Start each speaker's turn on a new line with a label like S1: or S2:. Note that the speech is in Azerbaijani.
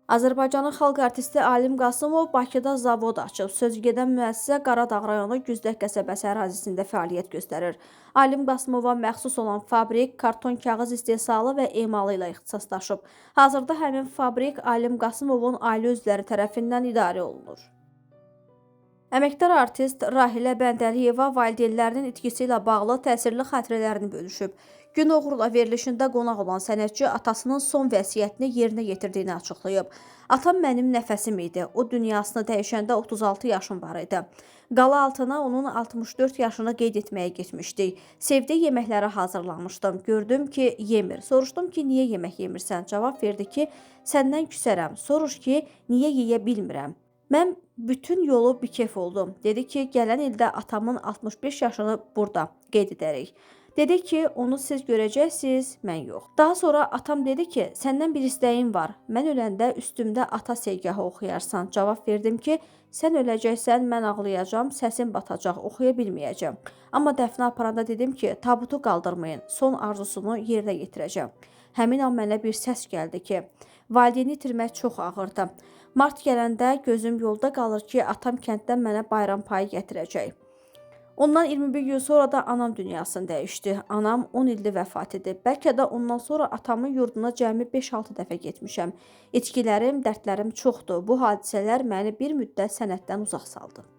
S1: Azərbaycanın xalq artisti Alim Qasımov Bakıda zavod açıb. Sözügedən müəssisə Qaradağ rayonu Güzdək qəsəbəsi ərazisində fəaliyyət göstərir. Alim Qasımova məxsus olan fabrik karton kağız istehsalı və emalı ilə ixtisaslaşıb. Hazırda həmin fabrik Alim Qasımovun ailə üzvləri tərəfindən idarə olunur. Əməkdar artist Rahilə Bəndəliyeva valideynlərinin itkisi ilə bağlı təsirli xatirələrini bölüşüb. Gün oğurla verilişində qonaq olan sənətçi atasının son vəsiyyətini yerinə yetirdiyini açıqlayıb. Atam mənim nəfəsim idi. O dünyasını dəyişəndə 36 yaşım var idi. Qala altına onun 64 yaşını qeyd etməyə getmişdik. Sevdiyi yeməkləri hazırlamışdım. Gördüm ki, yemir. Soruşdum ki, niyə yemək yemirsən? Cavab verdi ki, səndən küsərəm. Soruş ki, niyə yeyə bilmirəm? Mən bütün yolu bikef oldum. Dedi ki, gələn ildə atamın 65 yaşını burada qeyd edərik. Dedi ki, onu siz görəcəksiniz, mən yox. Daha sonra atam dedi ki, səndən bir istəyim var. Mən öləndə üstümdə ata segahı oxuyarsan. Cavab verdim ki, sən öləcəksən, mən ağlayacağam, səsim batacaq, oxuya bilməyəcəm. Amma dəfnə aparanda dedim ki, tabutu qaldırmayın, son arzusunu yerinə yetirəcəm. Həmin an mənə bir səs gəldi ki, valideyni itirmək çox ağırdı. Mart gələndə gözüm yolda qalır ki, atam kənddən mənə bayram payı gətirəcək. Ondan 21 gün sonra da anam dünyasını dəyişdi. Anam 10 ildir vəfat edib. Bəlkə də ondan sonra atamın yurduna cəmi 5-6 dəfə getmişəm. İçkilərim, dərdlərim çoxdur. Bu hadisələr məni bir müddət sənətdən uzaq saldı.